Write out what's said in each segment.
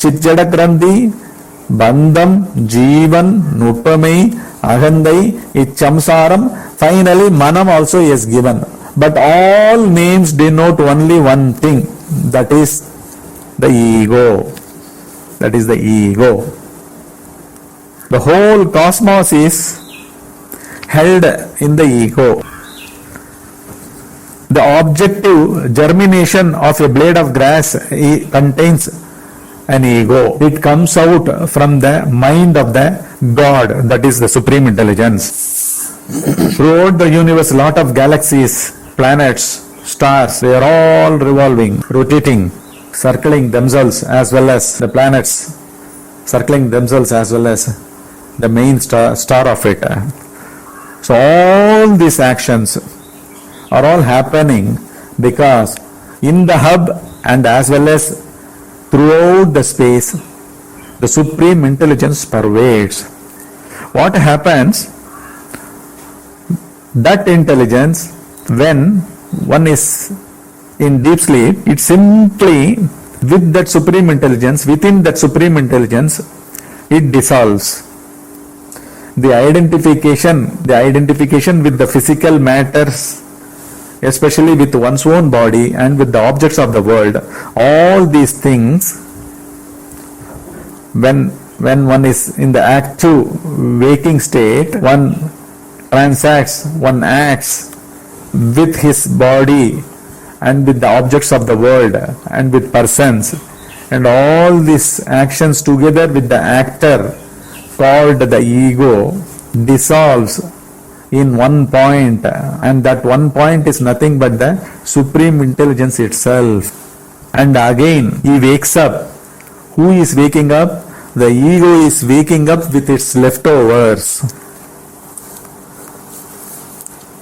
Chitjada Grandhi, Bandham, Jeevan, Nupamai, Ahandai, Ichamsaram. Finally, Manam also is given. But all names denote only one thing, that is the ego. That is the ego. The whole cosmos is held in the ego. The objective germination of a blade of grass contains an ego. It comes out from the mind of the God, that is the Supreme Intelligence. Throughout the universe, lot of galaxies, planets, stars, they are all revolving, rotating, circling themselves, as well as the planets circling themselves, as well as the main star of it. So all these actions are all happening because in the hub and as well as throughout the space, the Supreme Intelligence pervades. What happens? That intelligence, when one is in deep sleep, it simply, with that Supreme Intelligence, within that Supreme Intelligence, it dissolves. The identification with the physical matters, especially with one's own body and with the objects of the world, all these things, when one is in the active waking state, one transacts, one acts with his body and with the objects of the world and with persons, and all these actions together with the actor called the ego dissolves in one point, and that one point is nothing but the Supreme Intelligence itself. And again he wakes up. Who is waking up? The ego is waking up with its leftovers.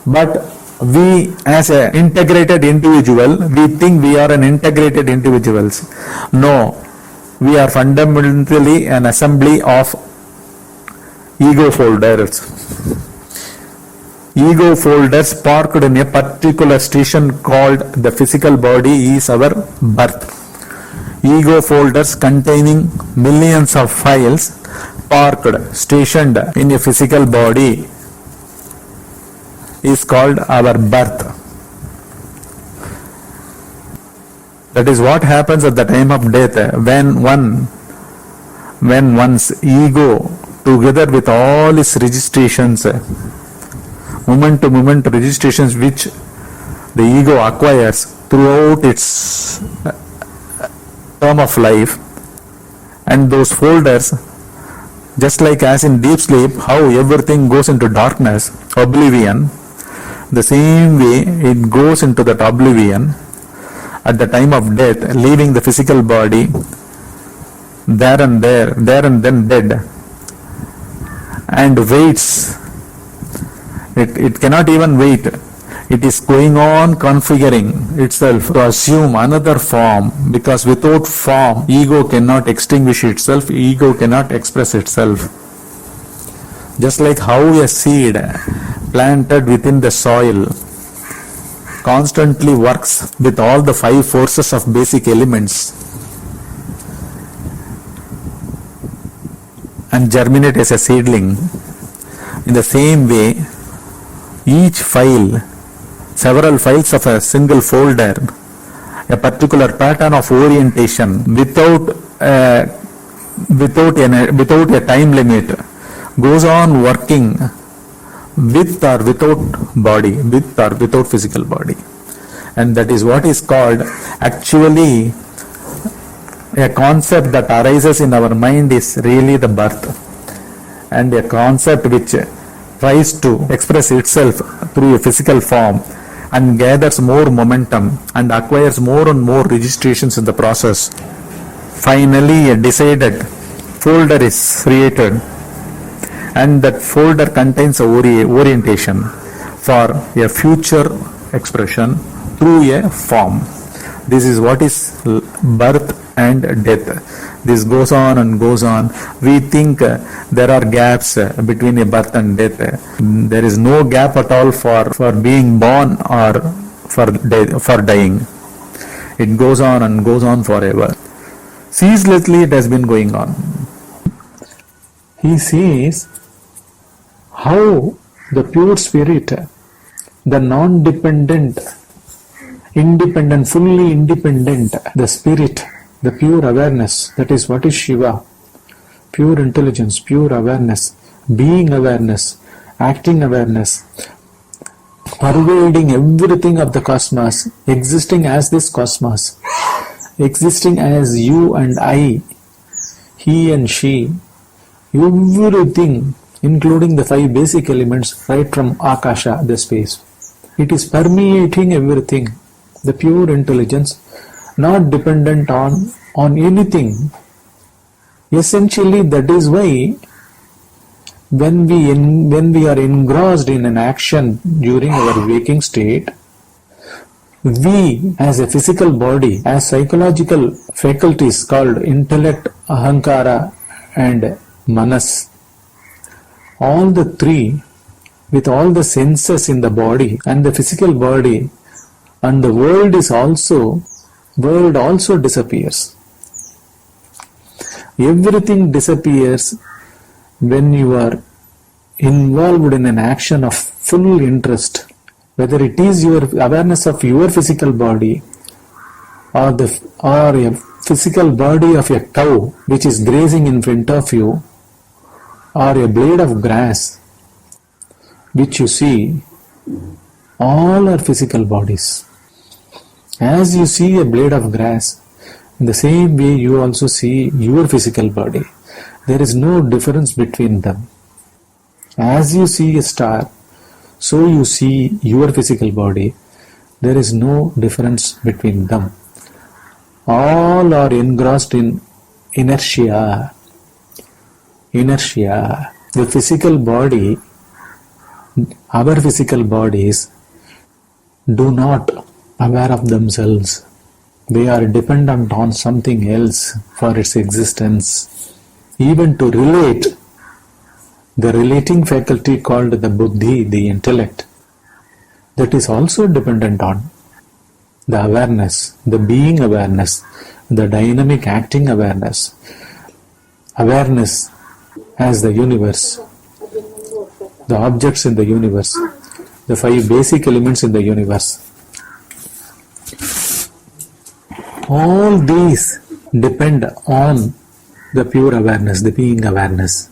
But we, as an integrated individual, we think we are an integrated individuals. No, we are fundamentally an assembly of ego folders. Ego folders parked in a particular station called the physical body is our birth. Ego folders containing millions of files parked, stationed in a physical body is called our birth. That is what happens at the time of death, when one's ego, together with all its registrations, moment to moment registrations which the ego acquires throughout its term of life, and those folders, just like as in deep sleep, how everything goes into darkness, oblivion, the same way it goes into that oblivion at the time of death, leaving the physical body there and then dead, and waits. It cannot even wait. It is going on configuring itself to assume another form, because without form, ego cannot extinguish itself, ego cannot express itself. Just like how a seed planted within the soil constantly works with all the 5 forces of basic elements and germinate as a seedling. In the same way, each file, several files of a single folder, a particular pattern of orientation without a time limit, goes on working with or without body, with or without physical body. And that is what is called, actually, a concept that arises in our mind is really the birth, and a concept which tries to express itself through a physical form and gathers more momentum and acquires more and more registrations in the process. Finally, a decided folder is created, and that folder contains a orientation for a future expression through a form. This is what is birth and death. This goes on and goes on. We think there are gaps between a birth and death. There is no gap at all for being born or for dying. It goes on and goes on forever. Ceaselessly it has been going on. He says how the pure spirit, the non-dependent, independent, fully independent, the spirit, the pure awareness, that is what is Shiva, pure intelligence, pure awareness, being awareness, acting awareness, pervading everything of the cosmos, existing as this cosmos, existing as you and I, he and she, everything, including the 5 basic elements right from Akasha, the space. It is permeating everything, the pure intelligence, not dependent on anything. Essentially, that is why when we are engrossed in an action during our waking state, we as a physical body, as psychological faculties called intellect, ahankara and manas, all the 3, with all the senses in the body and the physical body, and the world also disappears. Everything disappears when you are involved in an action of full interest, whether it is your awareness of your physical body or a physical body of a cow which is grazing in front of you, or a blade of grass which you see. All are physical bodies. As you see a blade of grass, in the same way you also see your physical body. There is no difference between them. As you see a star, so you see your physical body. There is no difference between them. All are engrossed in inertia. Inertia. The physical body, our physical bodies, do not aware of themselves. They are dependent on something else for its existence. Even to relate, the relating faculty called the buddhi, the intellect, that is also dependent on the awareness, the being awareness, the dynamic acting awareness, awareness as the universe, the objects in the universe, the 5 basic elements in the universe. All these depend on the pure awareness, the being awareness.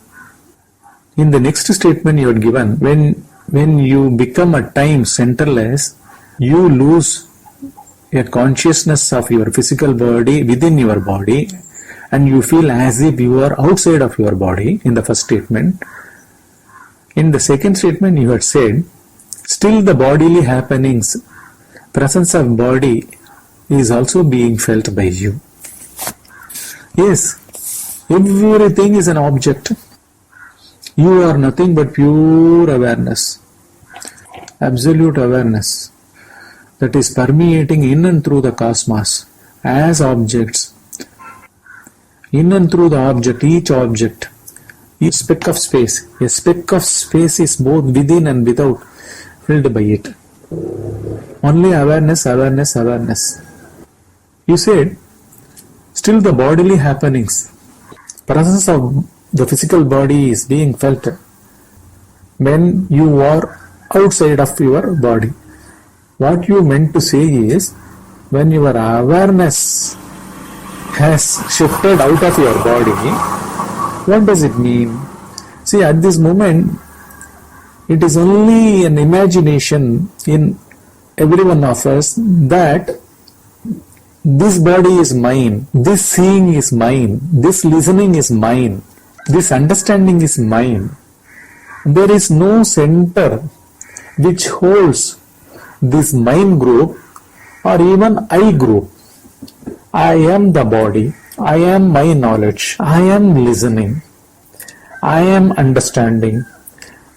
In the next statement you are given, when you become at times centerless, you lose a consciousness of your physical body within your body, and you feel as if you are outside of your body in the first statement. In the second statement you had said, still the bodily happenings, presence of body is also being felt by you. Yes, everything is an object. You are nothing but pure awareness, absolute awareness that is permeating in and through the cosmos as objects. In and through the object, each speck of space. A speck of space is both within and without, filled by it. Only awareness, awareness, awareness. You said, still the bodily happenings, presence of the physical body is being felt when you are outside of your body. What you meant to say is, when your awareness has shifted out of your body, what does it mean? See, at this moment, it is only an imagination in every one of us that this body is mine, this seeing is mine, this listening is mine, this understanding is mine. There is no center which holds this mind group or even I group. I am the body, I am my knowledge, I am listening, I am understanding.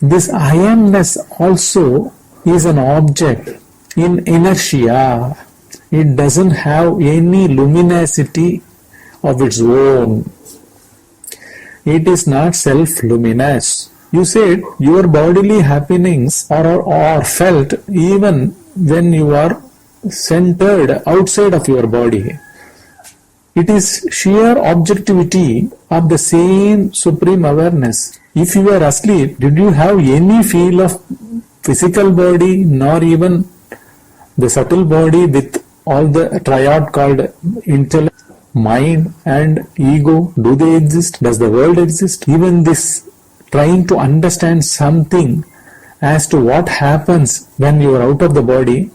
This I amness also is an object in inertia. It doesn't have any luminosity of its own. It is not self-luminous. You said your bodily happenings are felt even when you are centered outside of your body. It is sheer objectivity of the same supreme awareness. If you were asleep, did you have any feel of physical body, nor even the subtle body with all the triad called intellect, mind and ego? Do they exist? Does the world exist? Even this trying to understand something as to what happens when you are out of the body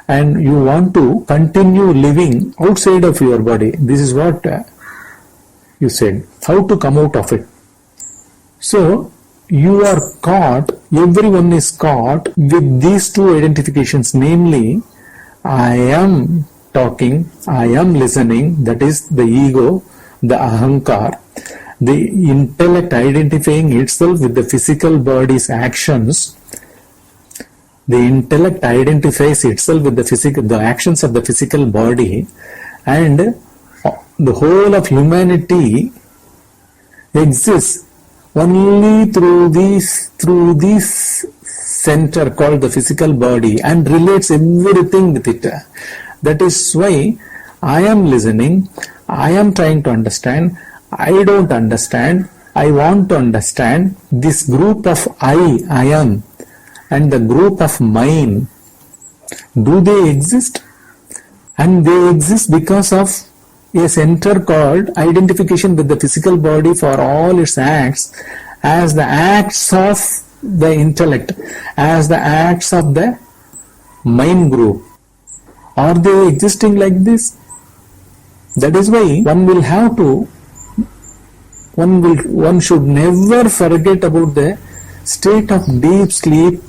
and you want to continue living outside of your body. This is what you said. How to come out of it? So, you are caught, everyone is caught with these two identifications, namely, I am talking, I am listening, that is the ego, the ahankar, the intellect identifying itself with the physical body's actions. The intellect identifies itself with the actions of the physical body, and the whole of humanity exists only through this center called the physical body and relates everything with it. That is why I am listening, I am trying to understand, I don't understand, I want to understand. This group of I am, and the group of mine, do they exist? And they exist because of a center called identification with the physical body for all its acts as the acts of the intellect, as the acts of the mind group. Are they existing like this? That is why one should never forget about the state of deep sleep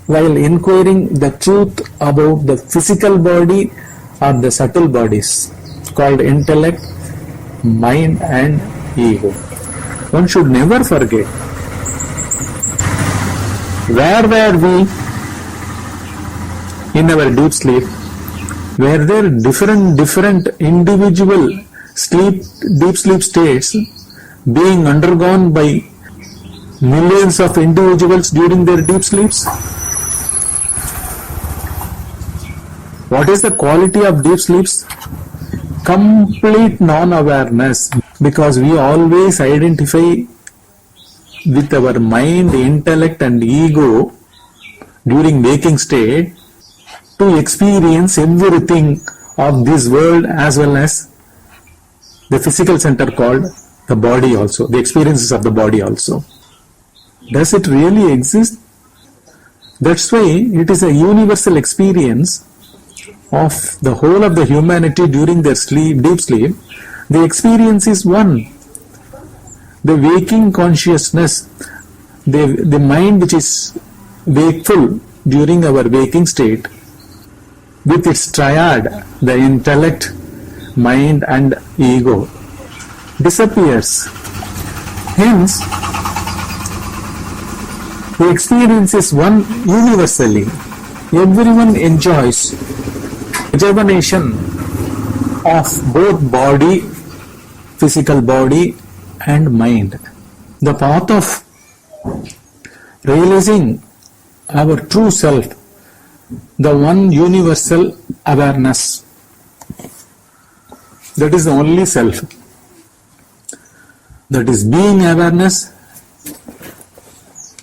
while inquiring the truth about the physical body or the subtle bodies called intellect, mind and ego. One should never forget. Where were we in our deep sleep? Were there different individual deep sleep states being undergone by millions of individuals during their deep sleeps? What is the quality of deep sleeps? Complete non-awareness, because we always identify with our mind, intellect and ego during waking state to experience everything of this world as well as the physical center called the body also, the experiences of the body also. Does it really exist? That's why it is a universal experience of the whole of the humanity during their deep sleep. The experience is one. The waking consciousness, the mind which is wakeful during our waking state, with its triad, the intellect, mind and ego, disappears. Hence, the experience is one universally. Everyone enjoys rejuvenation of both body, physical body and mind. The path of realizing our true self, the one universal awareness, that is the only self. That is being awareness,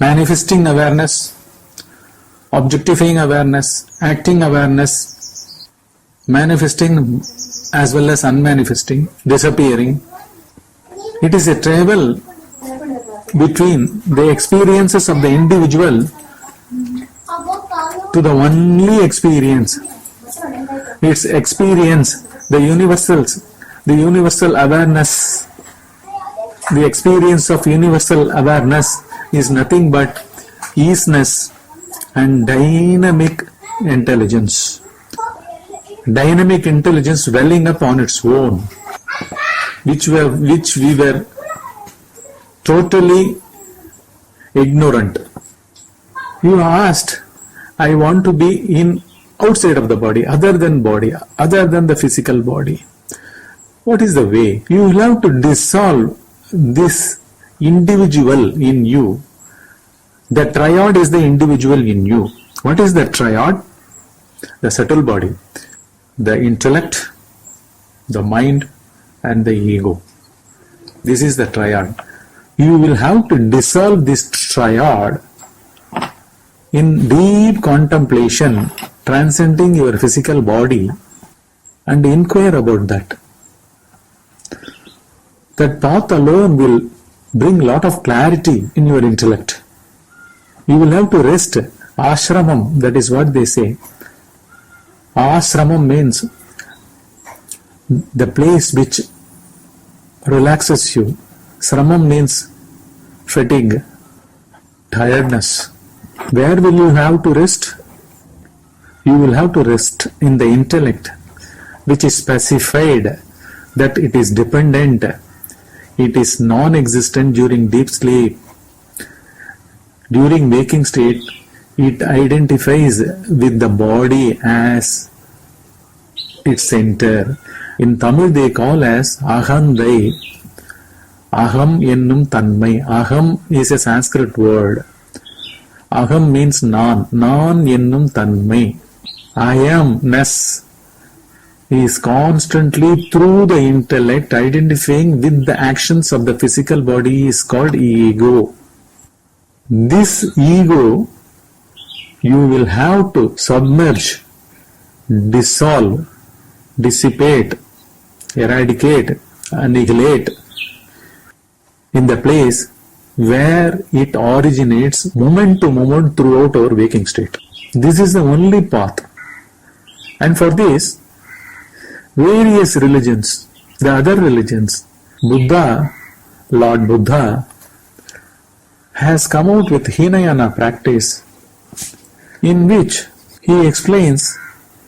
manifesting awareness, objectifying awareness, acting awareness, manifesting as well as unmanifesting, disappearing. It is a travel between the experiences of the individual to the only experience. Its experience, the universal awareness, the experience of universal awareness is nothing but easiness and dynamic intelligence. Dynamic intelligence welling up on its own, which we were totally ignorant. You asked, I want to be in outside of the body, other than the physical body. What is the way? You will have to dissolve this individual in you. The triad is the individual in you. What is the triad? The subtle body, the intellect, the mind and the ego. This is the triad. You will have to dissolve this triad in deep contemplation, transcending your physical body, and inquire about that. That path alone will bring lot of clarity in your intellect. You will have to rest. Ashramam, that is what they say. Ashramam means the place which relaxes you. Sramam means fatigue, tiredness. Where will you have to rest? You will have to rest in the intellect, which is specified that it is dependent, it is non-existent during deep sleep. During waking state, it identifies with the body as its center. In Tamil they call as Ahandai. Aham ennum tanmai. Aham is a Sanskrit word. Aham means non. Non ennum tanmai. I amness is constantly through the intellect identifying with the actions of the physical body is called ego. This ego you will have to submerge, dissolve, dissipate, eradicate, annihilate in the place where it originates moment to moment throughout our waking state. This is the only path. And for this, various religions, the other religions, Buddha, Lord Buddha, has come out with Hinayana practice in which he explains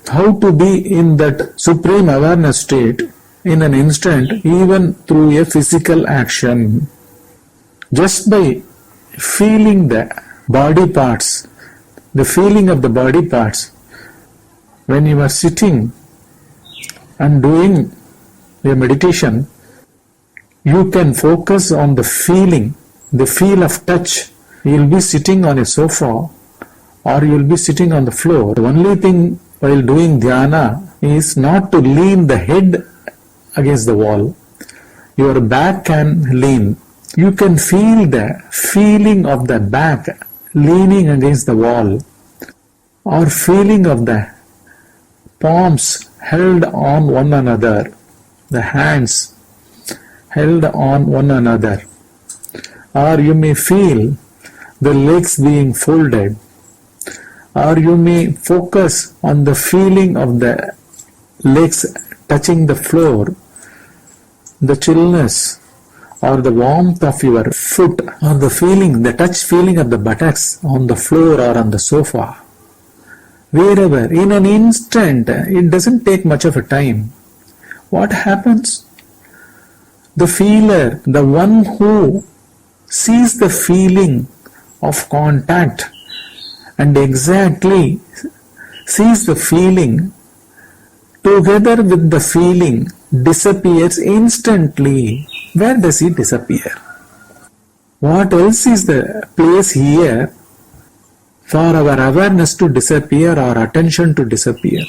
how to be in that supreme awareness state in an instant, even through a physical action. Just by feeling the body parts, the feeling of the body parts, when you are sitting and doing a meditation, you can focus on the feeling, the feel of touch. You will be sitting on a sofa or you will be sitting on the floor. The only thing while doing dhyana is not to lean the head against the wall. Your back can lean. You can feel the feeling of the back leaning against the wall, or feeling of the palms held on one another, the hands held on one another, or you may feel the legs being folded, or you may focus on the feeling of the legs touching the floor, the chillness or the warmth of your foot, or the feeling, the touch feeling of the buttocks on the floor or on the sofa. Wherever, in an instant, it doesn't take much of a time. What happens? The feeler, the one who sees the feeling of contact and exactly sees the feeling together with the feeling disappears instantly. Where does it disappear? What else is the place here for our awareness to disappear or attention to disappear?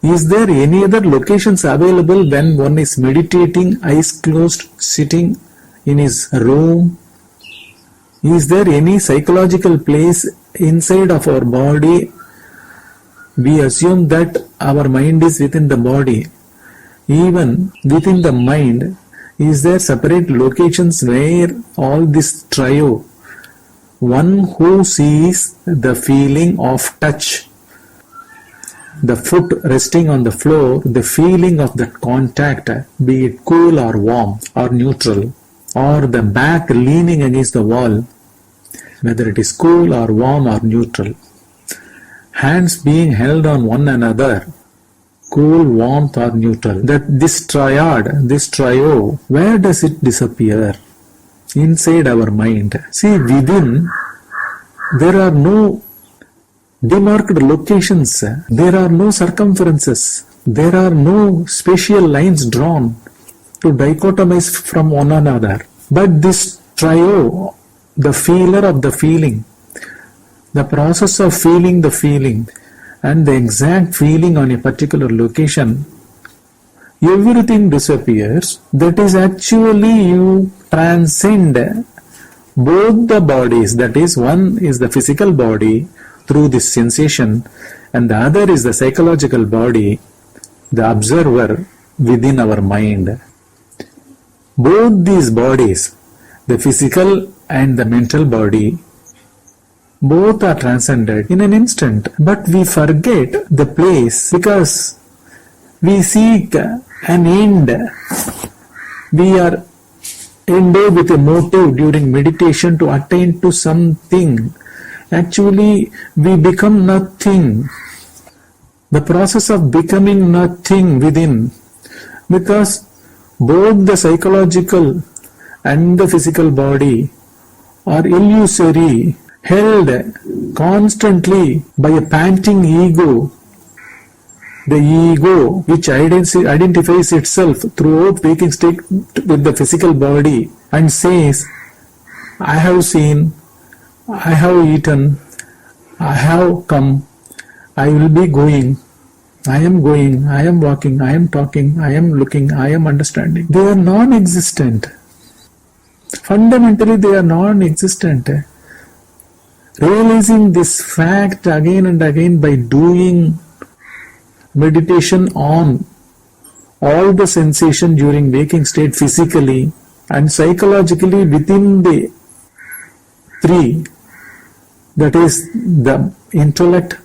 Is there any other locations available when one is meditating, eyes closed, sitting in his room? Is there any psychological place inside of our body? We assume that our mind is within the body. Even within the mind, is there separate locations where all this trio, one who sees the feeling of touch, the foot resting on the floor, the feeling of that contact, be it cool or warm or neutral, or the back leaning against the wall, whether it is cool or warm or neutral, hands being held on one another, cool, warmth or neutral, that this triad, this trio, where does it disappear? Inside our mind. See, within, there are no demarked locations, there are no circumferences, there are no spatial lines drawn to dichotomize from one another. But this trio, the feeler of the feeling, the process of feeling the feeling, and the exact feeling on a particular location everything disappears. That is actually you transcend both the bodies. That is, one is the physical body through this sensation, and the other is the psychological body, the observer within our mind. Both these bodies, the physical and the mental body, both are transcended in an instant. But we forget the place because we seek an end. We are endowed with a motive during meditation to attain to something. Actually, we become nothing. The process of becoming nothing within, because both the psychological and the physical body are illusory, held constantly by a panting ego. The ego, which identifies itself throughout waking state with the physical body and says, I have seen, I have eaten, I have come, I will be going, I am walking, I am talking, I am looking, I am understanding. They are non-existent. Fundamentally, they are non-existent. Realizing this fact again and again by doing meditation on all the sensation during waking state physically and psychologically within the three, that is the intellect.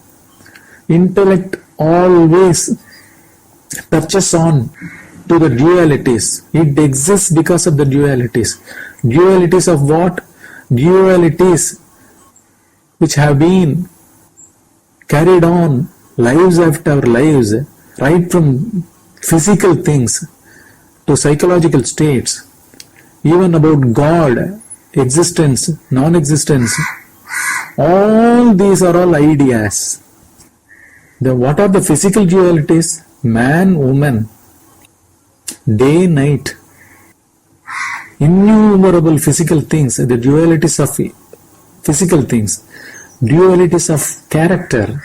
Intellect always touches on to the dualities. It exists because of the dualities. Dualities of what? Dualities which have been carried on lives after lives, right from physical things to psychological states, even about God, existence, non-existence. All these are all ideas. What are the physical dualities? Man, woman, day, night, innumerable physical things, the dualities of physical things, dualities of character,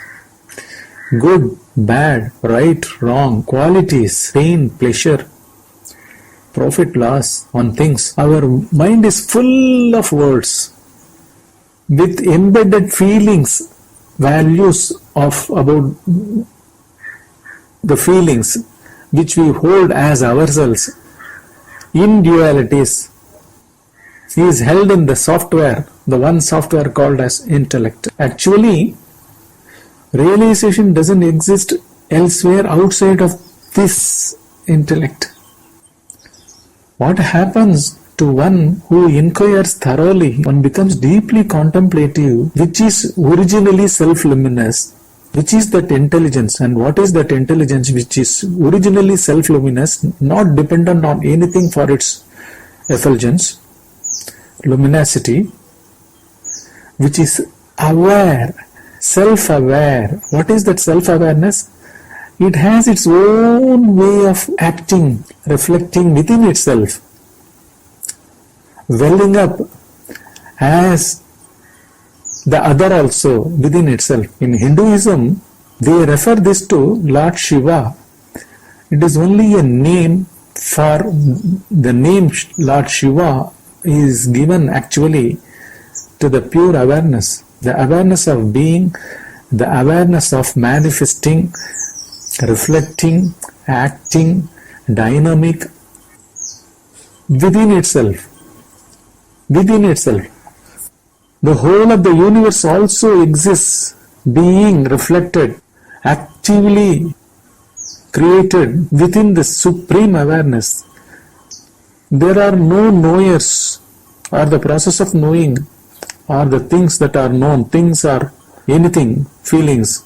good, bad, right, wrong, qualities, pain, pleasure, profit, loss on things. Our mind is full of words with embedded feelings, values of about the feelings which we hold as ourselves in dualities is held in the software, the one software called as intellect. Actually, realization doesn't exist elsewhere outside of this intellect. What happens to one who inquires thoroughly, one becomes deeply contemplative, which is originally self-luminous, which is that intelligence. And what is that intelligence which is originally self-luminous, not dependent on anything for its effulgence, luminosity, which is aware, self-aware. What is that self-awareness? It has its own way of acting, reflecting within itself, welling up as the other also within itself. In Hinduism, they refer this to Lord Shiva. It is only a name for the name Lord Shiva is given actually to the pure awareness, the awareness of being, the awareness of manifesting, reflecting, acting, dynamic within itself. Within itself. The whole of the universe also exists, being reflected, actively created within the supreme awareness. There are no knowers, or the process of knowing, or the things that are known. Things are anything, feelings,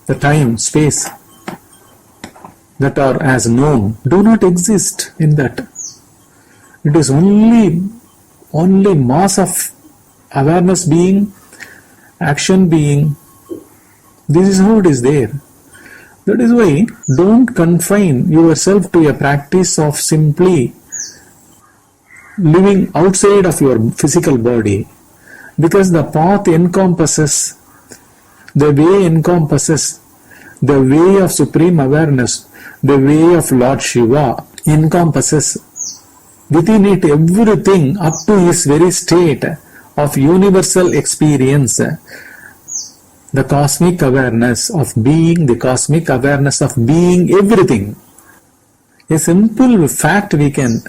the time, space that are as known do not exist in that. It is only mass of awareness being, action being. This is how it is there. That is why don't confine yourself to a practice of simply living outside of your physical body, because the path encompasses, the way encompasses the way of supreme awareness, the way of Lord Shiva encompasses within it everything up to his very state of universal experience, the cosmic awareness of being, the cosmic awareness of being everything. A simple fact we can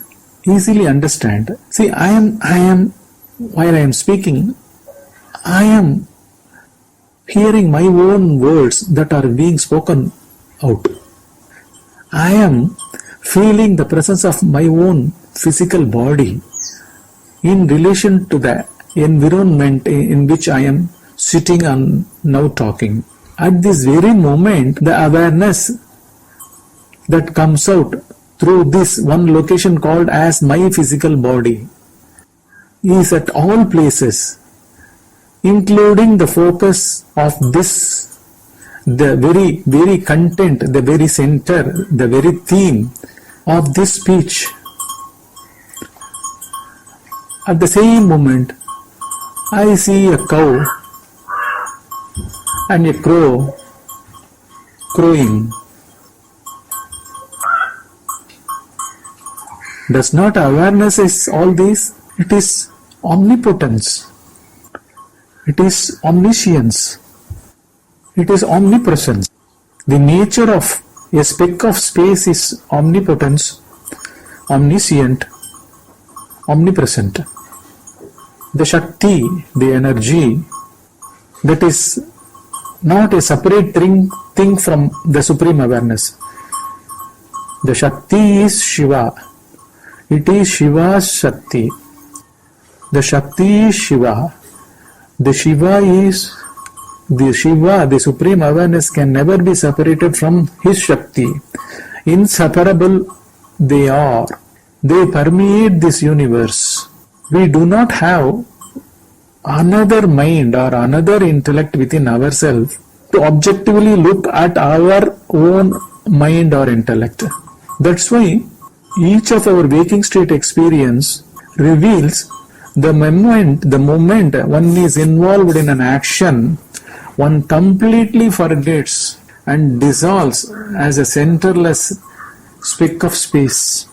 easily understand. See, while I am speaking, I am hearing my own words that are being spoken out. I am feeling the presence of my own physical body in relation to the environment in which I am sitting and now talking. At this very moment, the awareness that comes out through this one location called as my physical body is at all places, including the focus of this, the very content, the very center, the very theme of this speech. At the same moment, I see a cow and a crow crowing. Does not awareness is all this? It is omnipotence. It is omniscience. It is omnipresence. The nature of a speck of space is omnipotence, omniscient, omnipresent. The Shakti, the energy, that is not a separate thing from the Supreme Awareness. The Shakti is Shiva. It is Shiva's Shakti. The Shakti is Shiva. The Shiva, the Supreme Awareness can never be separated from His Shakti. Inseparable they are. They permeate this universe. We do not have another mind or another intellect within ourselves to objectively look at our own mind or intellect. That's why each of our waking state experience reveals the moment one is involved in an action, one completely forgets and dissolves as a centerless speck of space.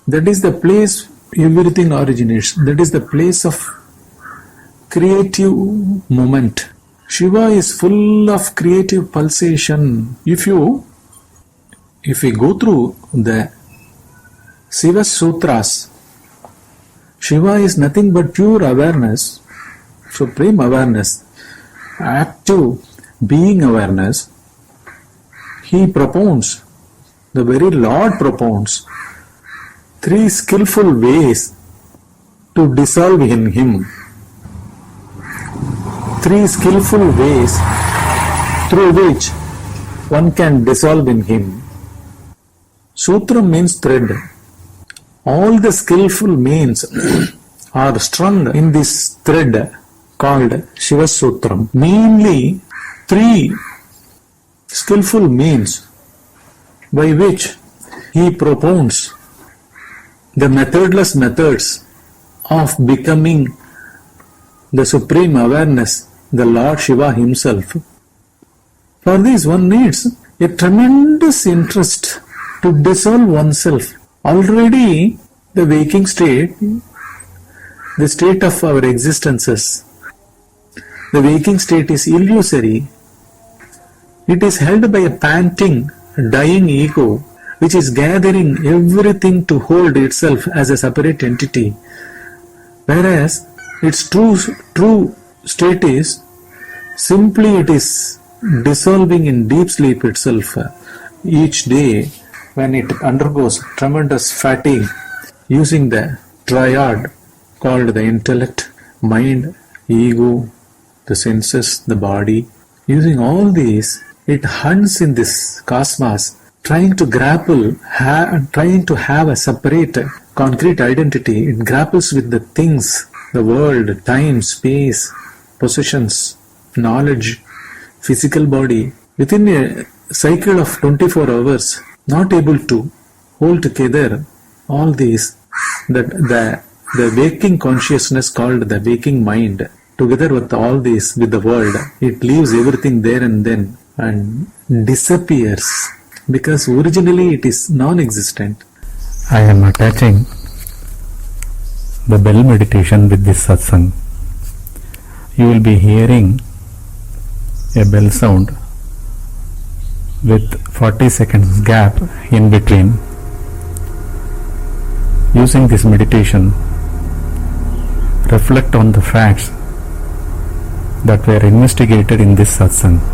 That is the place everything originates. That is the place of creative moment. Shiva is full of creative pulsation. If we go through the Shiva Sutras, Shiva is nothing but pure awareness, supreme awareness, active being awareness. He propounds, the very Lord propounds 3 skillful ways to dissolve in Him. 3 skillful ways through which one can dissolve in Him. Sutra means thread. All the skillful means are strung in this thread called Shiva Sutram. Mainly 3 skillful means by which he propounds the methodless methods of becoming the Supreme Awareness, the Lord Shiva Himself. For this one needs a tremendous interest to dissolve oneself. Already the waking state, the state of our existences, the waking state is illusory. It is held by a panting, dying ego, which is gathering everything to hold itself as a separate entity. Whereas its true state is simply it is dissolving in deep sleep itself each day, when it undergoes tremendous fatigue, using the triad called the intellect, mind, ego, the senses, the body. Using all these, it hunts in this cosmos, trying to grapple, trying to have a separate, concrete identity. It grapples with the things, the world, time, space, possessions, knowledge, physical body. Within a cycle of 24 hours, not able to hold together all these, the waking consciousness called the waking mind, together with all this, with the world, it leaves everything there and then and disappears because originally it is non-existent. I am attaching the bell meditation with this satsang. You will be hearing a bell sound with 40 seconds gap in between. Using this meditation, reflect on the facts that were investigated in this satsang.